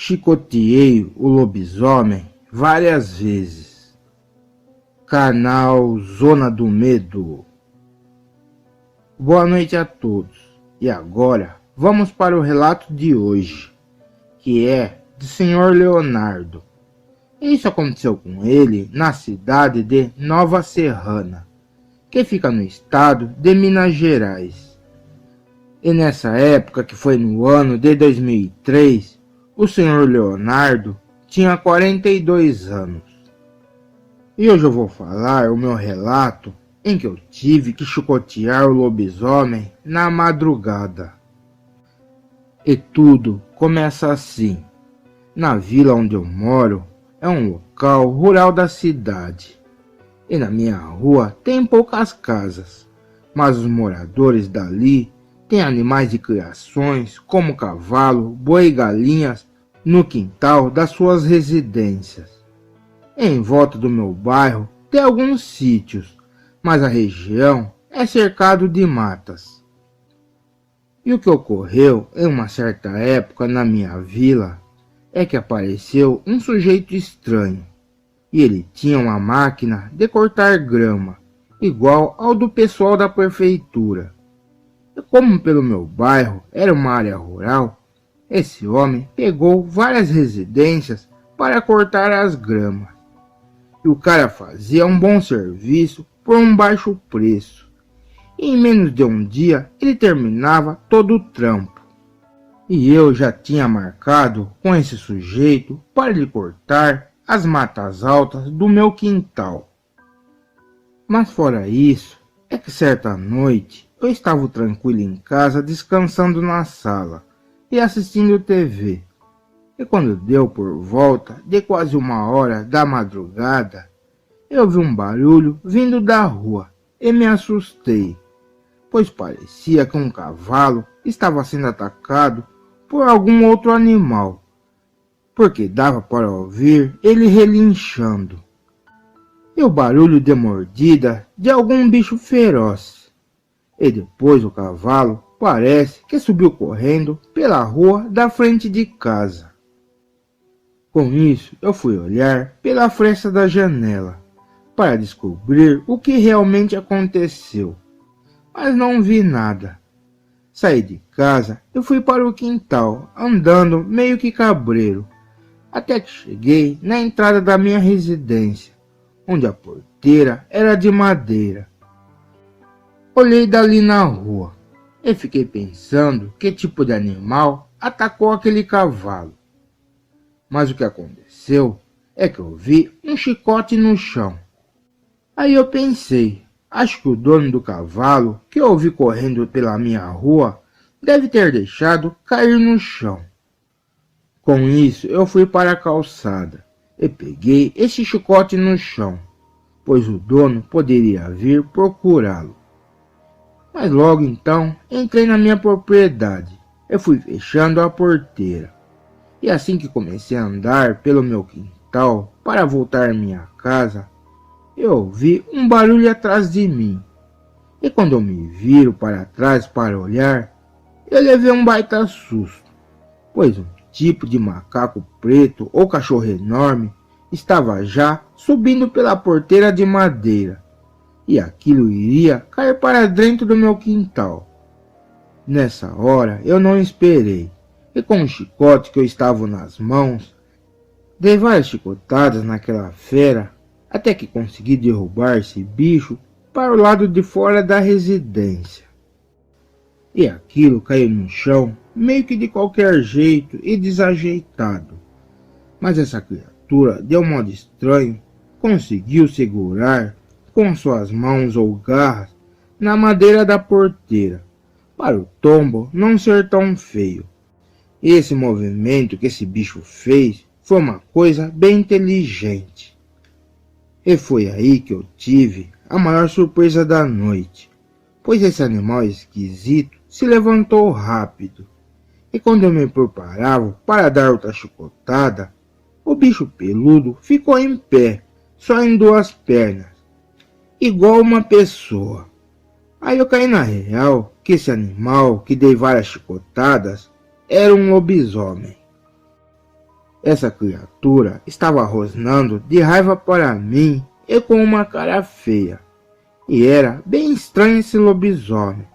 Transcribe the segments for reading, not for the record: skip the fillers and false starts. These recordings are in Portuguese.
Chicoteei o lobisomem várias vezes. Canal Zona do Medo. Boa noite a todos. E agora vamos para o relato de hoje, que é do Sr. Leonardo. Isso aconteceu com ele na cidade de Nova Serrana, que fica no estado de Minas Gerais. E nessa época, que foi no ano de 2003, o Sr. Leonardo tinha 42 anos. E hoje eu vou falar o meu relato em que eu tive que chicotear o lobisomem na madrugada. E tudo começa assim. Na vila onde eu moro, é um local rural da cidade. E na minha rua tem poucas casas, mas os moradores dali têm animais de criações como cavalo, boi e galinhas no quintal das suas residências. Em volta do meu bairro tem alguns sítios, mas a região é cercado de matas. E o que ocorreu em uma certa época na minha vila é que apareceu um sujeito estranho, e ele tinha uma máquina de cortar grama, igual ao do pessoal da prefeitura. E como pelo meu bairro era uma área rural, esse homem pegou várias residências para cortar as gramas. E o cara fazia um bom serviço por um baixo preço. E em menos de um dia ele terminava todo o trampo. E eu já tinha marcado com esse sujeito para lhe cortar as matas altas do meu quintal. Mas fora isso, é que certa noite eu estava tranquilo em casa, descansando na sala e assistindo TV. E quando deu por volta de quase 1h da madrugada, eu vi um barulho vindo da rua e me assustei, pois parecia que um cavalo estava sendo atacado por algum outro animal, porque dava para ouvir ele relinchando. E o barulho de mordida de algum bicho feroz. E depois o cavalo parece que subiu correndo pela rua da frente de casa. Com isso, eu fui olhar pela fresta da janela para descobrir o que realmente aconteceu, mas não vi nada. Saí de casa e fui para o quintal, andando meio que cabreiro, até que cheguei na entrada da minha residência, onde a porteira era de madeira. Olhei dali na rua e fiquei pensando que tipo de animal atacou aquele cavalo. Mas o que aconteceu é que eu vi um chicote no chão. Aí eu pensei, acho que o dono do cavalo, que eu vi correndo pela minha rua, deve ter deixado cair no chão. Com isso, eu fui para a calçada e peguei esse chicote no chão, pois o dono poderia vir procurá-lo. Mas logo então, entrei na minha propriedade e fui fechando a porteira. E assim que comecei a andar pelo meu quintal para voltar à minha casa, eu ouvi um barulho atrás de mim. E quando eu me viro para trás para olhar, eu levei um baita susto, pois um tipo de macaco preto ou cachorro enorme estava já subindo pela porteira de madeira, e aquilo iria cair para dentro do meu quintal. Nessa hora eu não esperei, e com o chicote que eu estava nas mãos, dei várias chicotadas naquela fera, até que consegui derrubar esse bicho para o lado de fora da residência. E aquilo caiu no chão, meio que de qualquer jeito e desajeitado. Mas essa criatura, de um modo estranho, conseguiu segurar com suas mãos ou garras na madeira da porteira, para o tombo não ser tão feio. Esse movimento que esse bicho fez foi uma coisa bem inteligente. E foi aí que eu tive a maior surpresa da noite, pois esse animal esquisito se levantou rápido. E quando eu me preparava para dar outra chicotada, o bicho peludo ficou em pé, só em duas pernas, igual uma pessoa. Aí eu caí na real que esse animal que dei várias chicotadas era um lobisomem. Essa criatura estava rosnando de raiva para mim e com uma cara feia. E era bem estranho esse lobisomem,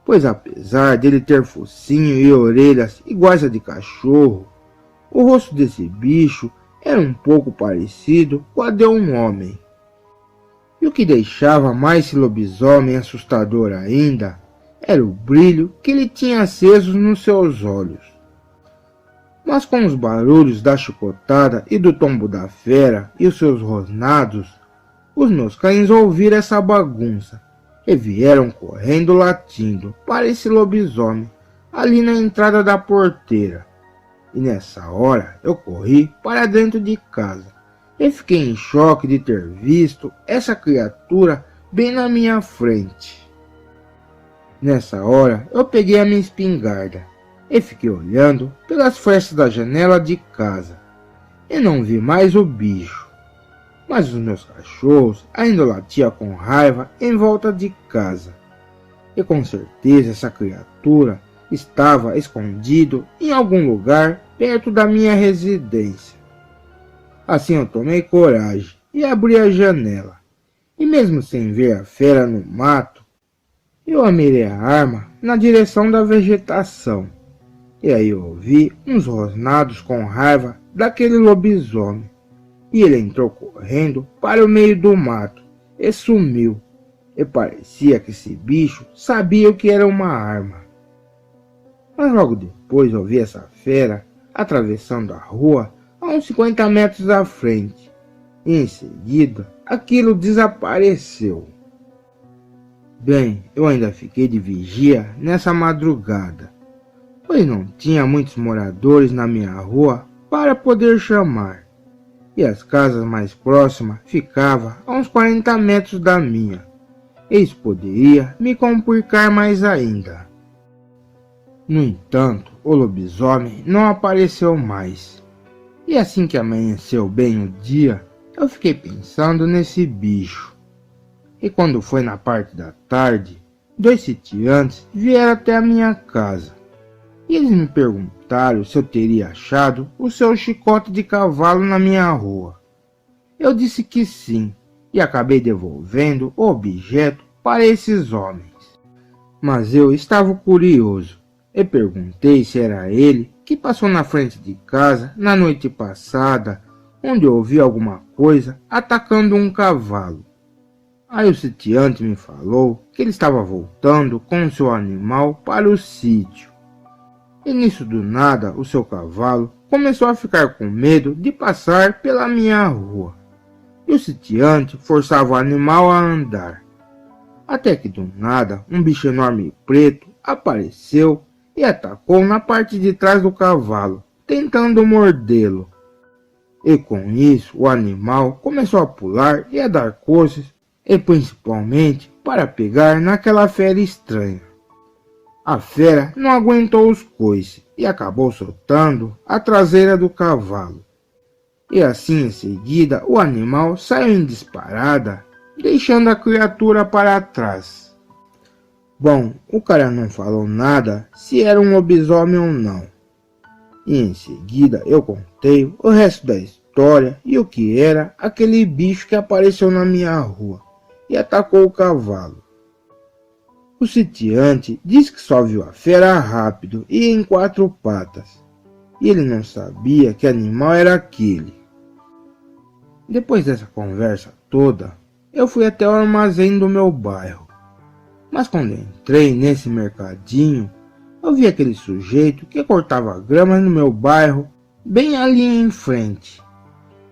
pois apesar dele ter focinho e orelhas iguais a de cachorro, o rosto desse bicho era um pouco parecido com a de um homem. E o que deixava mais esse lobisomem assustador ainda era o brilho que ele tinha aceso nos seus olhos. Mas com os barulhos da chicotada e do tombo da fera e os seus rosnados, os meus cães ouviram essa bagunça e vieram correndo latindo para esse lobisomem ali na entrada da porteira. E nessa hora eu corri para dentro de casa e fiquei em choque de ter visto essa criatura bem na minha frente. Nessa hora eu peguei a minha espingarda e fiquei olhando pelas frestas da janela de casa e não vi mais o bicho. Mas os meus cachorros ainda latiam com raiva em volta de casa. E com certeza essa criatura estava escondido em algum lugar perto da minha residência. Assim eu tomei coragem e abri a janela. E mesmo sem ver a fera no mato, eu amirei a arma na direção da vegetação. E aí eu ouvi uns rosnados com raiva daquele lobisomem. E ele entrou correndo para o meio do mato e sumiu. E parecia que esse bicho sabia o que era uma arma. Mas logo depois eu vi essa fera atravessando a rua a uns 50 metros à frente. E em seguida aquilo desapareceu. Bem, eu ainda fiquei de vigia nessa madrugada, pois não tinha muitos moradores na minha rua para poder chamar. E as casas mais próximas ficavam a uns 40 metros da minha. Isso poderia me complicar mais ainda. No entanto, o lobisomem não apareceu mais. E assim que amanheceu bem o dia, eu fiquei pensando nesse bicho. E quando foi na parte da tarde, 2 sitiantes vieram até a minha casa. E eles me perguntaram se eu teria achado o seu chicote de cavalo na minha rua. Eu disse que sim, e acabei devolvendo o objeto para esses homens. Mas eu estava curioso, e perguntei se era ele que passou na frente de casa na noite passada, onde ouvi alguma coisa atacando um cavalo. Aí o sitiante me falou que ele estava voltando com seu animal para o sítio. E nisso do nada o seu cavalo começou a ficar com medo de passar pela minha rua. E o sitiante forçava o animal a andar. Até que do nada um bicho enorme e preto apareceu e atacou na parte de trás do cavalo, tentando mordê-lo. E com isso o animal começou a pular e a dar coces, e principalmente para pegar naquela fera estranha. A fera não aguentou os coices e acabou soltando a traseira do cavalo. E assim em seguida o animal saiu em disparada, deixando a criatura para trás. Bom, o cara não falou nada se era um lobisomem ou não. E em seguida eu contei o resto da história e o que era aquele bicho que apareceu na minha rua e atacou o cavalo. O sitiante disse que só viu a fera rápido e em 4 patas, e ele não sabia que animal era aquele. Depois dessa conversa toda, eu fui até o armazém do meu bairro. Mas quando entrei nesse mercadinho, eu vi aquele sujeito que cortava grama no meu bairro, bem ali em frente.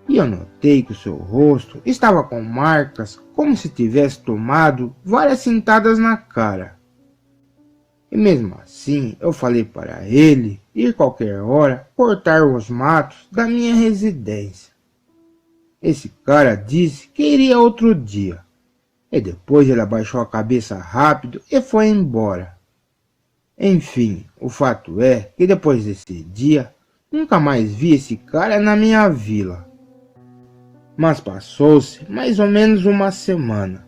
E eu notei que o seu rosto estava com marcas como se tivesse tomado várias cintadas na cara. E mesmo assim eu falei para ele ir qualquer hora cortar os matos da minha residência. Esse cara disse que iria outro dia. E depois ele abaixou a cabeça rápido e foi embora. Enfim, o fato é que depois desse dia, nunca mais vi esse cara na minha vila. Mas passou-se mais ou menos uma semana.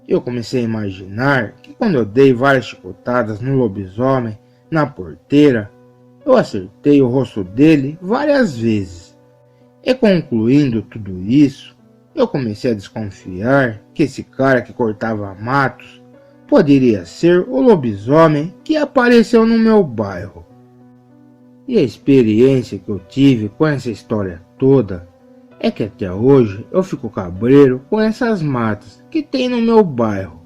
Eu comecei a imaginar que quando eu dei várias chicotadas no lobisomem, na porteira, eu acertei o rosto dele várias vezes. E concluindo tudo isso, eu comecei a desconfiar que esse cara que cortava matos poderia ser o lobisomem que apareceu no meu bairro. E a experiência que eu tive com essa história toda é que até hoje eu fico cabreiro com essas matas que tem no meu bairro,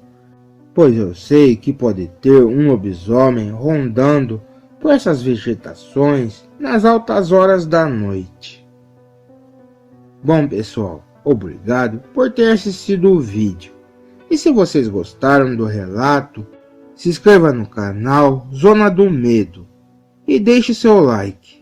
pois eu sei que pode ter um lobisomem rondando por essas vegetações nas altas horas da noite. Bom pessoal, obrigado por ter assistido o vídeo. E se vocês gostaram do relato, se inscreva no canal Zona do Medo e deixe seu like.